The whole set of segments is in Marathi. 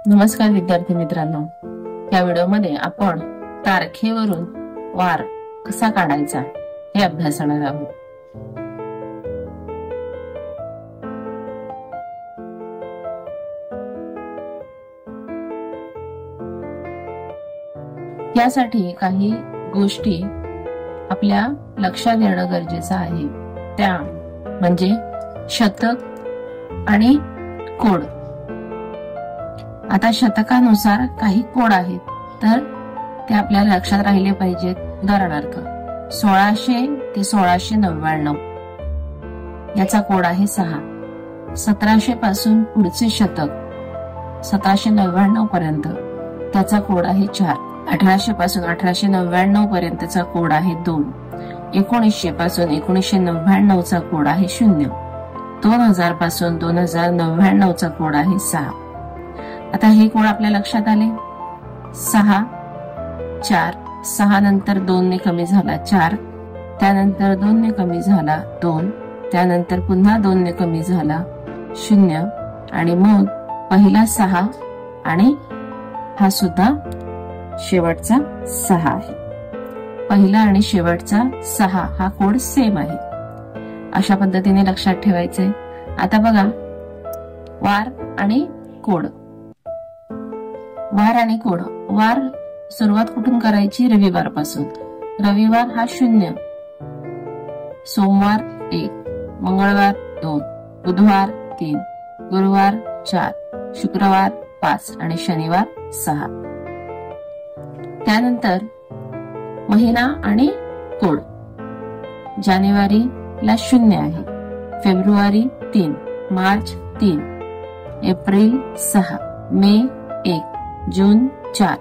नमस्कार विद्यार्थी मित्रांनो, या व्हिडिओमध्ये आपण तारखेवरून वार कसा काढायचा हे अभ्यासणार आहोत. यासाठी काही गोष्टी आपल्या लक्षात येणं गरजेचं आहे. त्या म्हणजे शतक आणि कोड. आता शतकानुसार काही कोड आहेत, तर ते आपल्याला लक्षात राहिले पाहिजेत. उदाहरणार्थ 1600 ते 1699 याचा कोड आहे 6. 1700 पासून पुढचे शतक 1799 पर्यंत त्याचा कोड आहे 4. 1800 पासून 1899 पर्यंतचा कोड आहे 2. 1900 पासून 1999 चा कोड आहे 0. 2000 पासून 2099 चा कोड आहे 6. आता हे कोड आपल्या लक्षात आले. 6, 4, 6 नंतर 2 ने कमी झाला 4, त्यानंतर 2 ने कमी झाला 2, त्यानंतर पुन्हा 2 ने कमी झाला 0 आणि मग पहिला 6 आणि हा सुद्धा शेवटचा 6 आहे. पहिला आणि शेवटचा 6 हा कोड सेम आहे. अशा पद्धतीने लक्षात ठेवायचे. आता बघा, वार आणि कोड. वार आणि कोड. वार सुरुवात कुठून करायची? रविवार पासून. रविवार हा 0, सोमवार 1, मंगळवार 2, बुधवार 3, गुरुवार 4, शुक्रवार 5 आणि शनिवार 6. त्यानंतर महिना आणि कोड. जानेवारीला 0 आहे, फेब्रुवारी 3, मार्च 3, एप्रिल 6, मे 1, जून 4,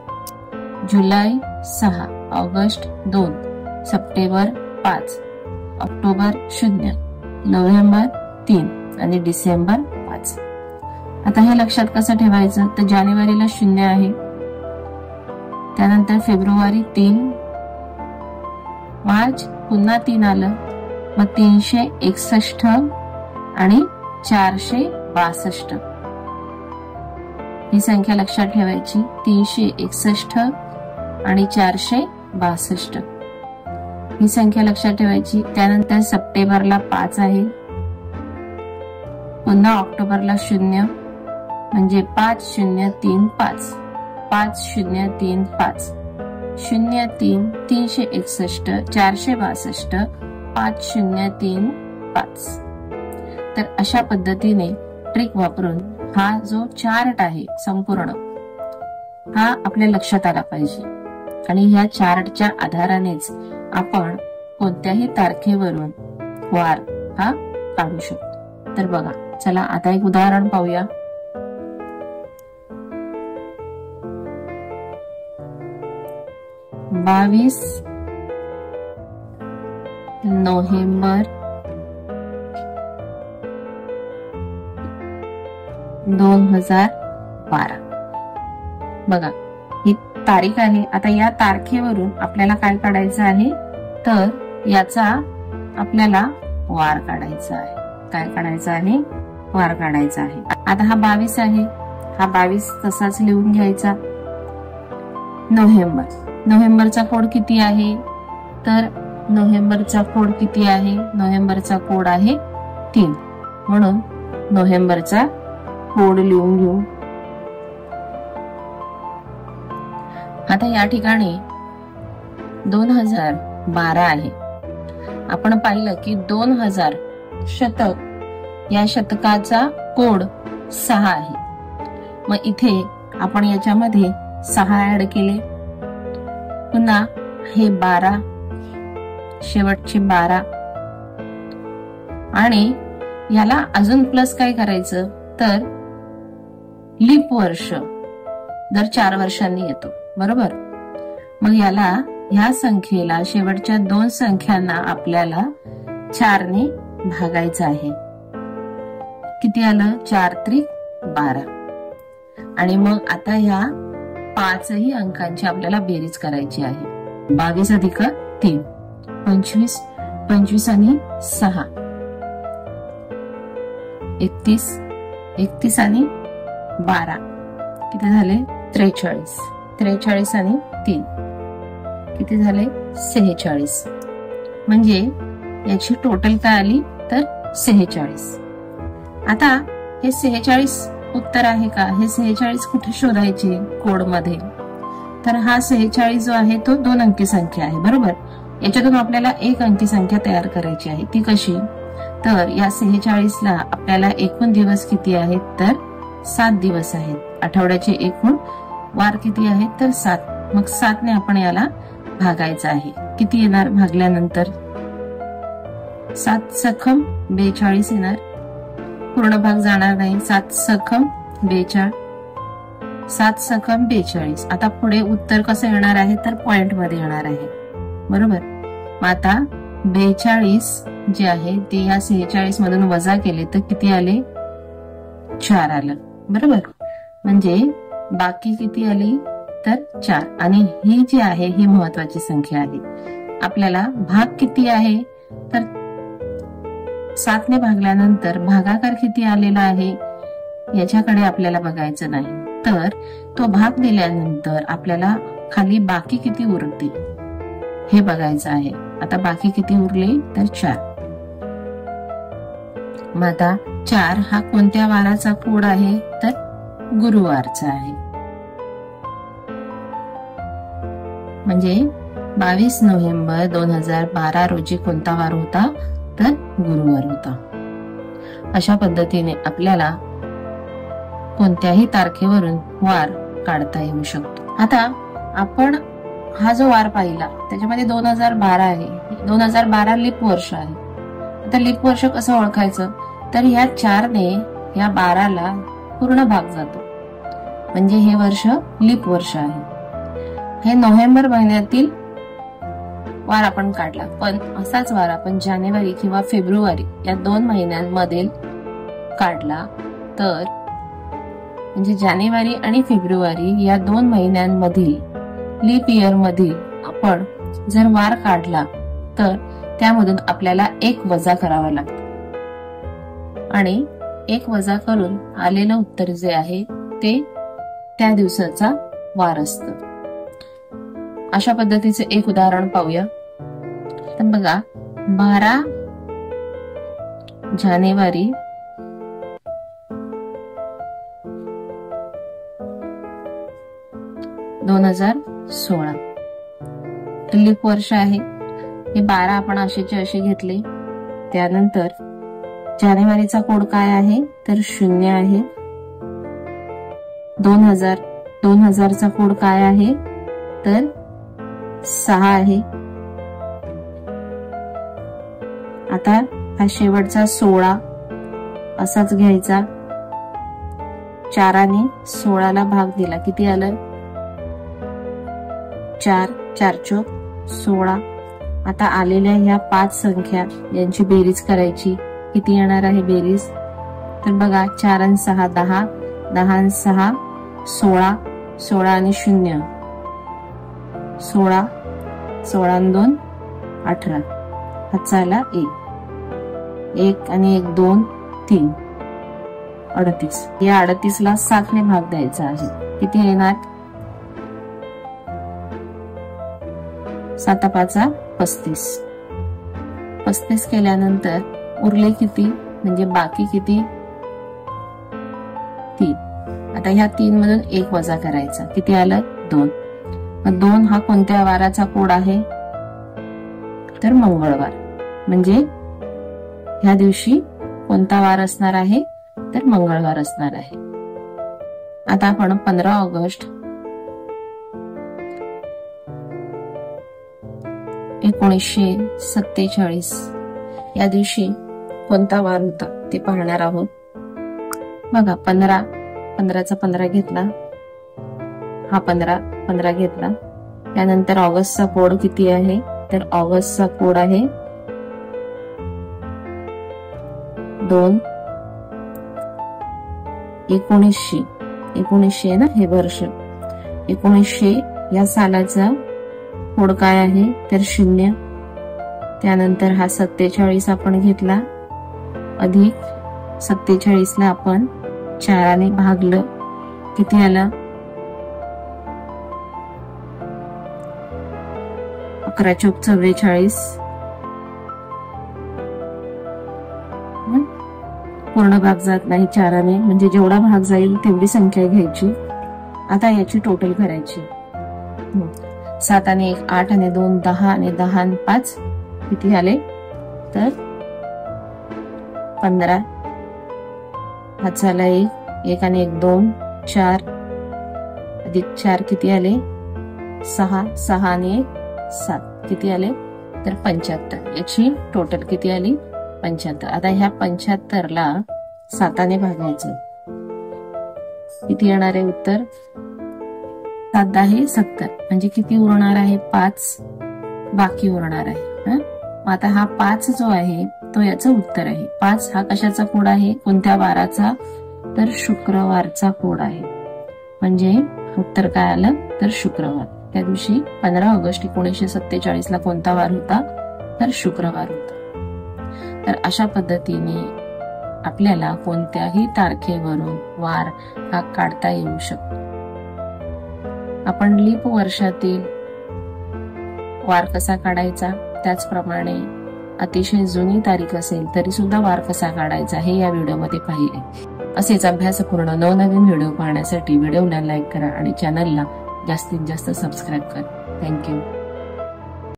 जुलै 6, ऑगस्ट 2, सप्टेंबर 5, ऑक्टोबर 0, नोव्हेंबर 3 आणि डिसेंबर 5. आता हे लक्षात कसं ठेवायचं? तर जानेवारीला 0 आहे, त्यानंतर फेब्रुवारी 3, मार्च पुन्हा 3 आलं, मग 361 आणि 462 ही संख्या लक्षात ठेवायची. 361 आणि 462 ही संख्या लक्षात ठेवायची. त्यानंतर सप्टेंबरला 5 आहे, पुन्हा ऑक्टोबरला 0 म्हणजे 5035, 5035, 03, 361, 462, 5035. तर अशा पद्धतीने ट्रिक वापरून हा जो चार्ट आहे संपूर्ण, हा आपल्या लक्षात आला पाहिजे. आणि ह्या चार्टच्या आधारानेच आपण कोणत्याही तारखेवरून वार हा काढू शकतो. तर बघा, चला आता एक उदाहरण पाहूया. बावीस नोव्हेंबर 2012. बघा, ही तारीख आहे. आता या तारखेवरून आपल्याला काय काढायचं आहे? तर याचा आपल्याला वार काढायचा आहे. काय काढायचं आहे? वार काढायचा आहे. आता हा 22 आहे, हा 22 तसाच लिहून घ्यायचा. नोव्हेंबरचा कोड किती आहे? तर नोव्हेंबरचा कोड किती आहे? नोव्हेंबरचा कोड आहे 3, म्हणून नोव्हेंबरचा कोड लिहून घेऊ. आता या ठिकाणी 2012 आहे. आपण पाहिलं की 2000 शतक, या शतकाचा कोड 6 आहे. मग इथे आपण याच्यामध्ये 6 ऍड केले, पुन्हा हे 12, शेवटचे 12 आणि याला अजून प्लस काय करायचं? तर लीप वर्ष दर 4 वर्षांनी येतो, बरोबर? मग याला, ह्या संख्येला, शेवटच्या 2 संख्यांना आपल्याला 4 ने भागायचं आहे. किती आलं? 4 त्रिक 12. आणि मग आता ह्या 5ही अंकांची आपल्याला बेरीज करायची आहे. 22 अधिक 3, 25, 25 आणि 6, 31, 31 आणि 12, किती झाले 43. 43 आणि 3 किती झाले 46. म्हणजे याची टोटल काय आली तर 46. आता हे 46 उत्तर आहे का? हे 46 कुठे शोधायचे कोड मध्ये? तर हा 46 जो आहे तो 2 अंकी संख्या आहे, बरोबर. याच्यातून आपल्याला 1 अंकी संख्या तयार करायची आहे. ती कशी? तर या 46ला आपल्याला एकूण दिवस किती आहेत तर 7 दिवस आहेत. आठवड्याचे एकूण वार किती आहेत तर 7. मग 7 ने आपण याला भागायचं आहे. किती येणार भागल्यानंतर? 7 सखम 42 येणार. पूर्ण भाग जाणार नाही. 7 सखम 42. 7 सखम 42. आता पुढे उत्तर कसं येणार आहे तर पॉइंट मध्ये येणार आहे, बरोबर. मग आता 42 जे आहे ते या 46 मधून वजा केले तर किती आले 4 आलं, बरोबर. म्हणजे बाकी किती आली तर 4. आणि ही जी आहे ही महत्वाची संख्या आहे. आपल्याला भाग किती आहे तर 7 ने भागल्यानंतर भागाकार किती आलेला आहे याच्याकडे आपल्याला बघायचं नाही. तर तो भाग दिल्यानंतर आपल्याला खाली बाकी किती उरते हे बघायचं आहे. आता बाकी किती उरले तर 4. मग आता 4 हा कोणत्या वाराचा कोड आहे तर गुरुवारचा आहे. म्हणजे 22 नोव्हेंबर 2012 रोजी कोणता वार होता तर गुरुवार होता. अशा पद्धतीने आपल्याला कोणत्याही तारखेवरून वार काढता येऊ शकतो. आता आपण हा जो वार पाहिला त्याच्यामध्ये 2012 आहे. 2012 लीप वर्ष आहे. आता लीप वर्ष कसं ओळखायचं तर ह्या 4 ने या 12ला पूर्ण भाग जातो, म्हणजे हे वर्ष लीप वर्ष आहे. हे नोव्हेंबर महिन्यातील वार आपण काढला, पण असाच वार आपण जानेवारी किंवा फेब्रुवारी या 2 महिन्यांमध्ये काढला तर म्हणजे जानेवारी आणि फेब्रुवारी या 2 महिन्यांमधील लीप इयर मधील आपण जर वार काढला तर त्यामधून आपल्याला 1 वजा करावा लागतो आणि 1 वजा करून आलेलं उत्तर जे आहे ते त्या दिवसाचा वार असतं. अशा पद्धतीचे एक उदाहरण पाहूया. तर बघा 12 जानेवारी 2016 लीप वर्ष आहे. हे 12 आपण असेचे असे घेतले. त्यानंतर जानेवारीचा कोड काय आहे तर 0 आहे. 2000चा कोड काय आहे तर 6 आहे. आता हा शेवटचा 16 असाच घ्यायचा. 4ने 16ला भाग दिला किती आलं 4. 4 चोक 16. आता आलेल्या ह्या 5 संख्या यांची बेरीज करायची. किती येणार आहे बेरीज तर बघा 4 आणि 6 10. 10 आणि 6 16. 16 आणि 0 16. 16 आणि 2 18. हातचा आला 1 आणि 1 2 3 38. या 38ला 7 ने भाग द्यायचा आहे. किती येणार 7 5 35. 35 केल्यानंतर उरले किती म्हणजे बाकी किती 3. आता ह्या 3 मधून 1 वजा करायचा. किती आलं 2. मग 2 हा कोणत्या वाराचा कोड आहे तर मंगळवार. म्हणजे ह्या दिवशी कोणता वार असणार आहे तर मंगळवार असणार आहे. आता आपण 15 ऑगस्ट 1947 या दिवशी कोणता वार होता ते पाहणार आहोत. बघा 15चा 15 घेतला. हा 15 घेतला. त्यानंतर ऑगस्टचा कोड किती आहे तर ऑगस्टचा कोड आहे 2. 1900 आहे ना हे वर्ष. 1900 या सालाचा कोड काय आहे तर 0. त्यानंतर हा 47 आपण घेतला अधिक 47ला आपण 4ने भागलं किती आलं 11 चोक 44, पूर्ण भाग जात नाही 4ने, म्हणजे जेवढा भाग जाईल तेवढी संख्या घ्यायची. आता याची टोटल करायची. 7 आणि 1 8 आणि 2 10 आणि 10 आणि 5 किती आले तर 15. हात झाला 1 आणि 1 2 4 अधिक 4 किती आले 6. 6 आणि 1 7 किती आले तर 75. याची टोटल किती आली 75. आता ह्या 75ला 7ने भागायचं. किती येणार आहे उत्तर 7 10 70. म्हणजे किती उरणार आहे 5 बाकी उरणार आहे. मग आता हा 5 जो आहे तो याचं उत्तर आहे. 5 हा कशाचा कोड आहे कोणत्या वाराचा तर शुक्रवारचा कोड आहे. म्हणजे उत्तर काय आलं तर शुक्रवार. त्या दिवशी 15 ऑगस्ट 1947 ला कोणता वार होता तर शुक्रवार होता. तर अशा पद्धतीने आपल्याला कोणत्याही तारखेवरून वार हा काढता येऊ शकतो. आपण लीप वर्षातील वार कसा काढायचा त्याचप्रमाणे अतिशय जुनी तारीख असेल तरी सुद्धा वार कसा काढायचा हे या व्हिडिओमध्ये पाहिले. असेच अभ्यासपूर्ण नवनवीन व्हिडिओ पाहण्यासाठी व्हिडिओला लाईक करा आणि चॅनलला जास्तीत जास्त सबस्क्राईब करा. थँक्यू.